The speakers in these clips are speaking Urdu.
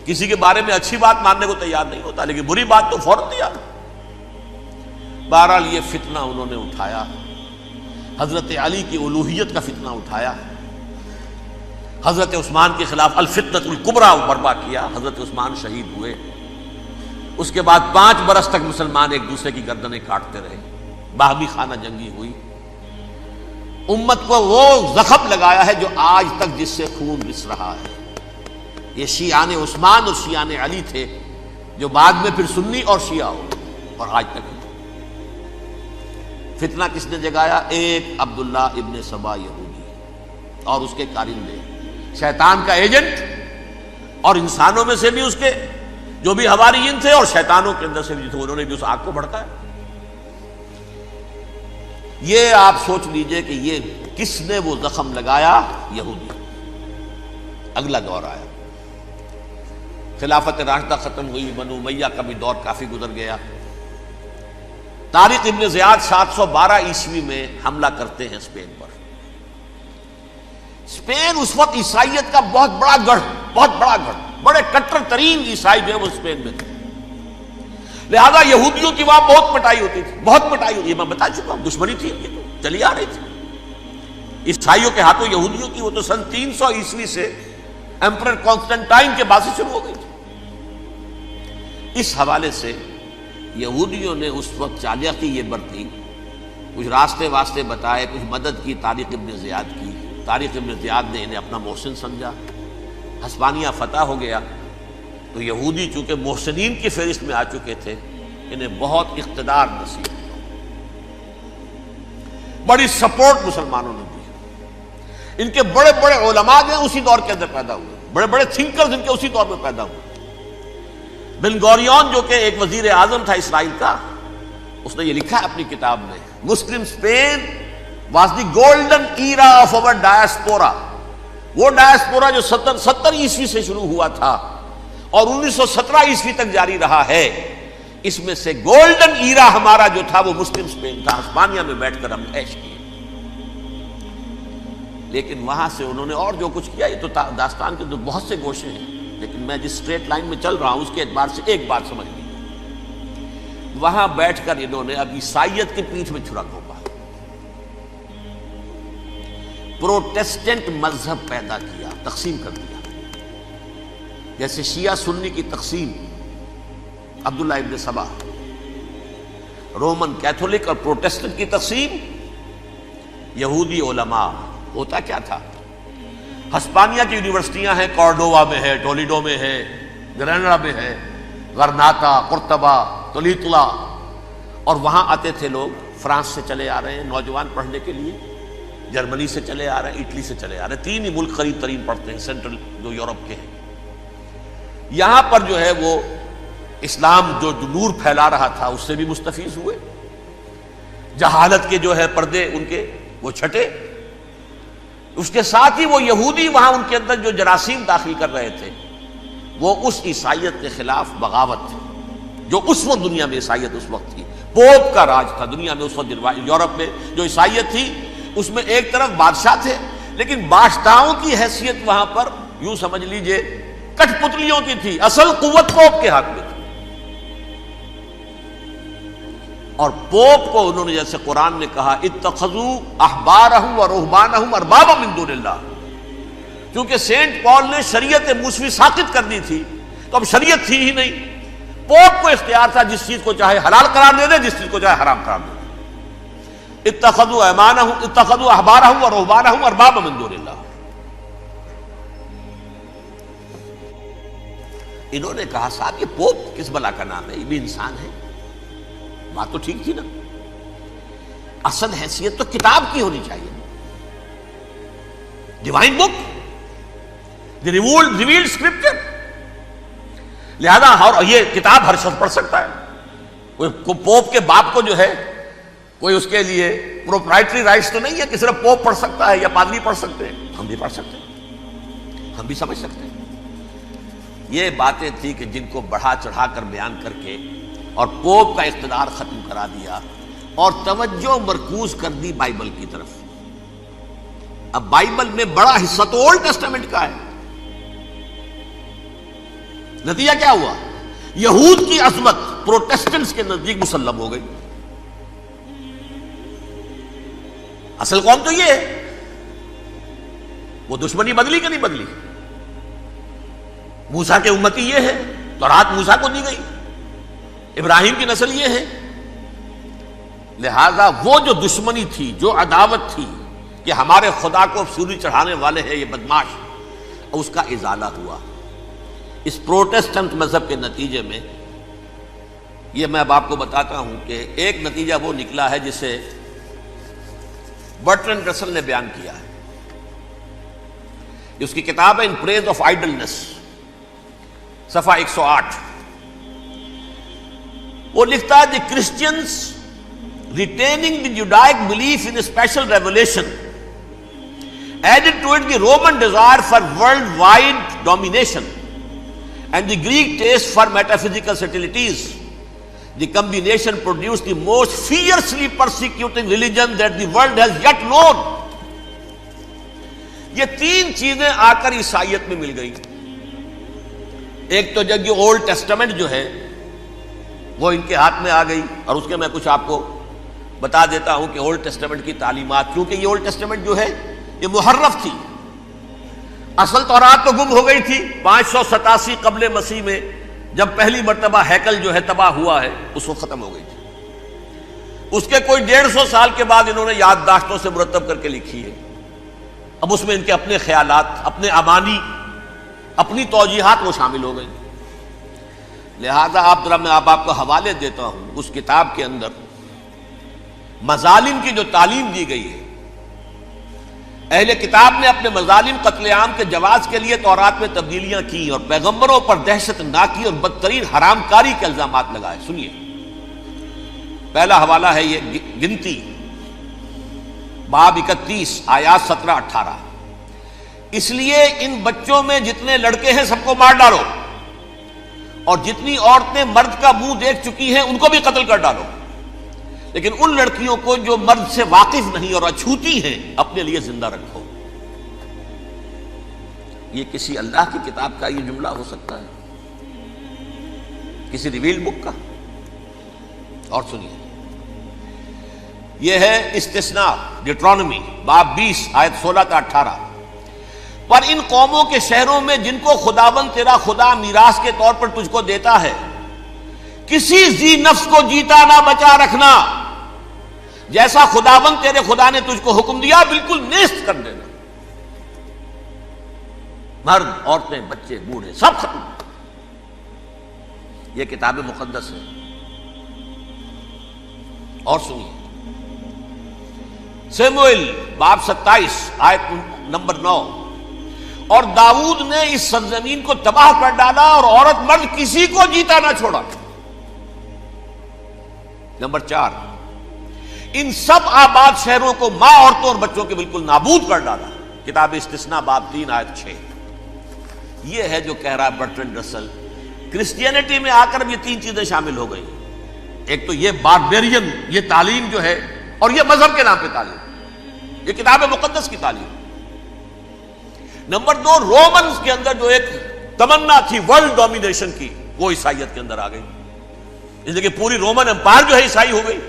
کسی کے بارے میں اچھی بات ماننے کو تیار نہیں ہوتا، لیکن بری بات تو فوراً تیار۔ بہرحال یہ فتنہ انہوں نے اٹھایا، حضرت علی کی الوہیت کا فتنہ اٹھایا، حضرت عثمان کے خلاف الفتنۃ الکبریٰ برپا کیا، حضرت عثمان شہید ہوئے۔ اس کے بعد 5 برس تک مسلمان ایک دوسرے کی گردنیں کاٹتے رہے، باہمی خانہ جنگی ہوئی۔ امت کو وہ زخم لگایا ہے جو آج تک جس سے خون رس رہا ہے۔ یہ شیعان عثمان اور شیعان علی تھے، جو بعد میں پھر سنی اور شیعہ ہو، اور آج تک فتنہ کس نے جگایا؟ ایک عبداللہ ابن سبا یہودی اور اس کے کارندے، شیطان کا ایجنٹ، اور انسانوں میں سے بھی اس کے جو بھی حواریین تھے اور شیطانوں کے اندر سے بھی تھے، انہوں نے بھی اس آگ کو بھڑکایا۔ یہ آپ سوچ لیجئے کہ یہ کس نے وہ زخم لگایا؟ یہودی۔ اگلا دور آیا، خلافت راشدہ ختم ہوئی، بنو امیہ کا بھی دور کافی گزر گیا۔ طارق ابن زیاد 712 عیسوی میں حملہ کرتے ہیں اسپین پر۔ اسپین اس وقت عیسائیت کا بہت بڑا گڑھ، بڑے کٹر ترین عیسائی جو ہے وہ اسپین میں تھے، لہذا یہودیوں کی وہاں بہت پٹائی ہوتی تھی، یہ میں بتا چکا ہوں، دشمنی تھی، یہ تو چلی آ رہی تھی عیسائیوں کے ہاتھوں یہودیوں کی۔ وہ تو سن 300 عیسوی سے ایمپرر کانسٹنٹائن کے بعد سے شروع ہو گئی تھی۔ اس حوالے سے یہودیوں نے اس وقت چالاکی یہ برتی، کچھ راستے واسطے بتائے، کچھ مدد کی طارق ابن زیاد کی۔ طارق ابن زیاد نے انہیں اپنا محسن سمجھا، ہسپانیہ فتح ہو گیا تو یہودی چونکہ محسنین کی فہرست میں آ چکے تھے، انہیں بہت اقتدار نصیب ہوا، بڑی سپورٹ مسلمانوں نے دی۔ ان کے بڑے بڑے علماء جو اسی دور کے اندر پیدا ہوئے، بڑے بڑے تھنکرز ان کے اسی دور میں پیدا ہوئے۔ بن گوریون جو کہ ایک وزیر اعظم تھا اسرائیل کا، اس نے یہ لکھا ہے اپنی کتاب میں، Muslim Spain was the golden era of our diaspora. وہ ڈائسپورا جو 70 عیسوی سے شروع ہوا تھا اور 1917 عیسوی تک جاری رہا ہے، اس میں سے گولڈن ایرا ہمارا جو تھا وہ مسلم اسپین تھا۔ ہسپانیہ میں بیٹھ کر ہم عیش کیے، لیکن وہاں سے انہوں نے اور جو کچھ کیا، یہ تو داستان کے بہت سے گوشے ہیں، لیکن میں جس اسٹریٹ لائن میں چل رہا ہوں اس کے اعتبار سے ایک بات سمجھ لیجیے، وہاں بیٹھ کر انہوں نے اب عیسائیت کی پیٹھ میں چھرا گھونپا، پروٹیسٹنٹ مذہب پیدا کیا، تقسیم کر دیا، جیسے شیعہ سنی کی تقسیم، عبداللہ ابن سبا، رومن کیتھولک اور پروٹیسٹنٹ کی تقسیم، یہودی علماء۔ ہوتا کیا تھا؟ ہسپانیہ کی یونیورسٹیاں ہیں، کارڈووا میں ہے، ٹولیڈو میں ہے، گریناڈا میں ہے، غرناطہ، قرطبہ، تولیتلا، اور وہاں آتے تھے لوگ، فرانس سے چلے آ رہے ہیں نوجوان پڑھنے کے لیے، جرمنی سے چلے آ رہے ہیں، اٹلی سے چلے آ رہے ہیں، 3 ہی ملک قریب ترین پڑھتے ہیں سینٹرل جو یورپ کے ہیں۔ یہاں پر جو ہے وہ اسلام جو نور پھیلا رہا تھا اس سے بھی مستفیض ہوئے، جہالت کے جو ہے پردے ان کے وہ چھٹے، اس کے ساتھ ہی وہ یہودی وہاں ان کے اندر جو جراثیم داخل کر رہے تھے وہ اس عیسائیت کے خلاف بغاوت تھی، جو اس وقت دنیا میں عیسائیت اس وقت تھی، پوپ کا راج تھا دنیا میں اس وقت۔ یورپ میں جو عیسائیت تھی اس میں ایک طرف بادشاہ تھے، لیکن بادشاہوں کی حیثیت وہاں پر یوں سمجھ لیجئے کٹ پتلیوں کی تھی، اصل قوت پوپ کے ہاتھ میں تھی۔ اور پوپ کو انہوں نے جیسے قرآن نے کہا اتخذوا احبارهم ورهبانهم اربابا من دون اللہ، کیونکہ سینٹ پال نے شریعت موسوی ساقط کر دی تھی تو اب شریعت تھی ہی نہیں، پوپ کو اختیار تھا جس چیز کو چاہے حلال قرار دے دے، جس چیز کو چاہے حرام قرار دے دے۔ اتخذوا احبارهم ورهبانهم اربابا من دون اللہ۔ انہوں نے کہا صاحب یہ پوپ کس بلا کا نام ہے، یہ بھی انسان ہے، بات تو ٹھیک تھی نا، اصل حیثیت تو کتاب کی ہونی چاہیے، ڈیوائن بک، دی ریویلڈ اسکرپچر، لہذا اور یہ کتاب ہر شخص پڑھ سکتا ہے، کوئی پوپ کے باپ کو جو ہے کوئی اس کے لیے پروپرائٹری رائٹس تو نہیں ہے کہ صرف پوپ پڑھ سکتا ہے یا پادری پڑھ سکتے ہیں، ہم بھی پڑھ سکتے ہیں، ہم بھی سمجھ سکتے ہیں۔ یہ باتیں تھی کہ جن کو بڑھا چڑھا کر بیان کر کے اور پوپ کا اقتدار ختم کرا دیا اور توجہ مرکوز کر دی بائبل کی طرف۔ اب بائبل میں بڑا حصہ تو اولڈ ٹیسٹامنٹ کا ہے، نتیجہ کیا ہوا؟ یہود کی عظمت پروٹیسٹنٹس کے نزدیک مسلم ہو گئی. اصل قوم تو یہ ہے. وہ دشمنی بدلی کہ نہیں بدلی؟ موسیٰ کے امتی یہ ہے، تورات موسیٰ کو دی گئی، ابراہیم کی نسل یہ ہے. لہذا وہ جو دشمنی تھی، جو عداوت تھی کہ ہمارے خدا کو سولی چڑھانے والے ہیں یہ بدماش، اس کا ازالہ ہوا. اس پروٹیسٹنٹ مذہب کے نتیجے میں یہ میں اب آپ کو بتاتا ہوں کہ ایک نتیجہ وہ نکلا ہے جسے برٹرنڈ رسل نے بیان کیا ہے. اس کی کتاب ہے ان پریز آف آئیڈلنس، صفحہ 108. وہ لکھتا ہے the Christians retaining the Judaic belief in special revelation added to it the Roman desire for worldwide domination and the Greek taste for metaphysical subtleties. The combination produced the most fiercely persecuting religion that the world has yet known. یہ تین چیزیں آ کر عیسائیت میں مل گئی. ایک تو جب یہ اولڈ ٹیسٹمنٹ جو ہے وہ ان کے ہاتھ میں آ گئی، اور اس کے میں کچھ آپ کو بتا دیتا ہوں کہ اولڈ ٹیسٹمنٹ کی تعلیمات، کیونکہ یہ اولڈ ٹیسٹمنٹ جو ہے یہ محرف تھی. اصل تورات تو گم ہو گئی تھی 587 قبل مسیح میں، جب پہلی مرتبہ ہیکل جو ہے تباہ ہوا ہے، اس وقت ختم ہو گئی تھی. اس کے کوئی 150 سال کے بعد انہوں نے یادداشتوں سے مرتب کر کے لکھی ہے. اب اس میں ان کے اپنے خیالات، اپنے امانی، اپنی توجیحات وہ شامل ہو گئی. لہذا میں آپ کو حوالے دیتا ہوں اس کتاب کے اندر مظالم کی جو تعلیم دی گئی ہے. اہل کتاب نے اپنے مظالم قتل عام کے جواز کے لیے تورات میں تبدیلیاں کی اور پیغمبروں پر دہشت ناکی اور بدترین حرام کاری کے الزامات لگائے. سنیے، پہلا حوالہ ہے یہ گنتی باب 31 آیات 17-18. اس لیے ان بچوں میں جتنے لڑکے ہیں سب کو مار ڈالو، اور جتنی عورتیں مرد کا منہ دیکھ چکی ہیں ان کو بھی قتل کر ڈالو، لیکن ان لڑکیوں کو جو مرد سے واقف نہیں اور اچھوتی ہیں اپنے لیے زندہ رکھو. یہ کسی اللہ کی کتاب کا یہ جملہ ہو سکتا ہے؟ کسی ریویل بک کا؟ اور سنیے، یہ ہے استثناء ڈیٹرانومی باب 20 آیت 16-18. پر ان قوموں کے شہروں میں جن کو خداوند تیرا خدا میراث کے طور پر تجھ کو دیتا ہے، کسی ذی نفس کو جیتا نہ بچا رکھنا، جیسا خداوند تیرے خدا نے تجھ کو حکم دیا بالکل نیست کر دینا. مرد، عورتیں، بچے، بوڑھے سب ختم. یہ کتاب مقدس ہے. اور سنیے، سموئیل باب 27 آیت نمبر 9. اور داؤد نے اس سرزمین کو تباہ کر ڈالا اور عورت مرد کسی کو جیتا نہ چھوڑا. نمبر 4، ان سب آباد شہروں کو ماں، عورتوں اور بچوں کے بالکل نابود کر ڈالا. کتاب استثناء باب 3 آیت 6. یہ ہے جو کہہ رہا ہے برٹرنڈ رسل. کرسچینٹی میں آ کر بھی یہ تین چیزیں شامل ہو گئی. ایک تو یہ باربیرین یہ تعلیم جو ہے، اور یہ مذہب کے نام پہ تعلیم، یہ کتاب مقدس کی تعلیم. نمبر 2، رومنز کے اندر جو ایک تمنا تھی ورلڈ ڈومینیشن کی، وہ عیسائیت کے اندر آ گئی. اس لیے کہ پوری رومن امپائر جو ہے عیسائی ہو گئی،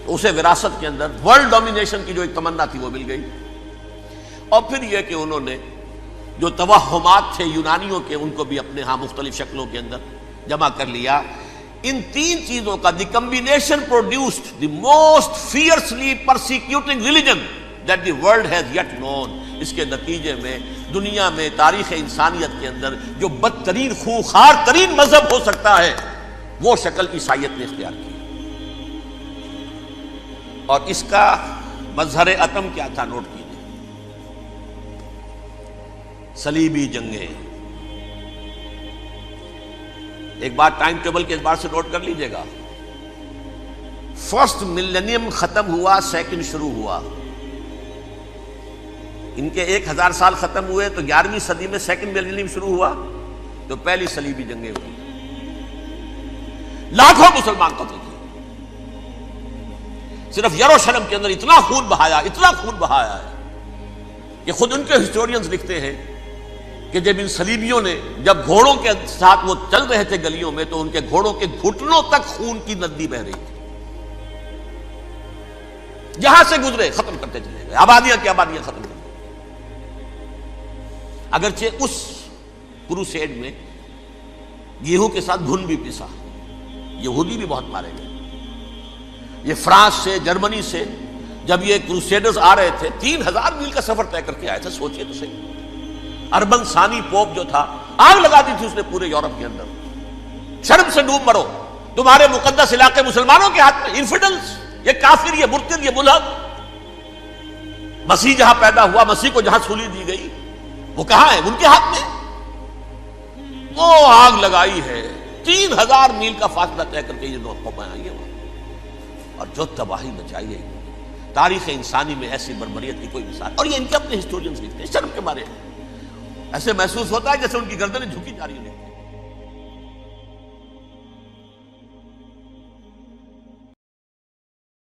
تو اسے وراثت کے اندر ورلڈ ڈومینیشن کی جو ایک تمنا تھی وہ مل گئی. اور پھر یہ کہ انہوں نے جو توہمات تھے یونانیوں کے، ان کو بھی اپنے ہاں مختلف شکلوں کے اندر جمع کر لیا. ان تین چیزوں کا the combination produced the most fiercely persecuting religion that the world has yet known. اس کے نتیجے میں دنیا میں تاریخ انسانیت کے اندر جو بدترین خوخار ترین مذہب ہو سکتا ہے وہ شکل عیسائیت نے اختیار کی. اور اس کا مظہر عتم کیا تھا؟ نوٹ کیجیے، صلیبی جنگیں. ایک بات ٹائم ٹیبل کے اعتبار سے نوٹ کر لیجئے گا. فرسٹ ملینیم ختم ہوا، سیکنڈ شروع ہوا. ان کے 1000 سال ختم ہوئے تو 11ویں صدی میں سیکنڈ ملینیم شروع ہوا، تو پہلی صلیبی جنگیں ہوئی. لاکھوں مسلمان قتل کیے. صرف یروشلم کے اندر اتنا خون بہایا ہے کہ خود ان کے ہسٹورینز لکھتے ہیں کہ جب ان سلیبیوں نے جب گھوڑوں کے ساتھ وہ چل رہے تھے گلیوں میں تو ان کے گھوڑوں کے گھٹنوں تک خون کی ندی بہ رہی تھی، جہاں سے گزرے ختم کرتے چلے گئے، آبادیاں کی آبادیاں ختم کر دی۔ اگرچہ اس کروسیڈ میں گیہوں کے ساتھ گھن بھی پسا، یہودی بھی بہت مارے گئے۔ یہ فرانس سے، جرمنی سے جب یہ کروسیڈرز آ رہے تھے 3000 میل کا سفر طے کر کے آئے تھے، سوچئے تو صحیح۔ اربن ثانی پوپ جو تھا، آگ لگا دی تھی اس نے پورے یورپ کے اندر، شرم سے ڈوب مرو، تمہارے مقدس علاقے مسلمانوں کے ہاتھ میں، انفیڈلز، یہ کافر، یہ مرتد، یہ ملحد۔ مسیح جہاں پیدا ہوا، مسیح کو جہاں سولی دی گئی، وہ کہاں ہے؟ ان کے ہاتھ میں۔ وہ آگ لگائی ہے، 3000 میل کا فاصلہ طے کر کے یہ دو قومیں آئی ہیں، اور جو تباہی مچائی ہے تاریخ انسانی میں ایسی بربریت کی کوئی مثال۔ اور یہ ان کے اپنے ہسٹورینز لکھتے ہیں، شرم کے بارے میں ایسے محسوس ہوتا ہے جیسے ان کی گردنیں جھکی جا رہی ہیں۔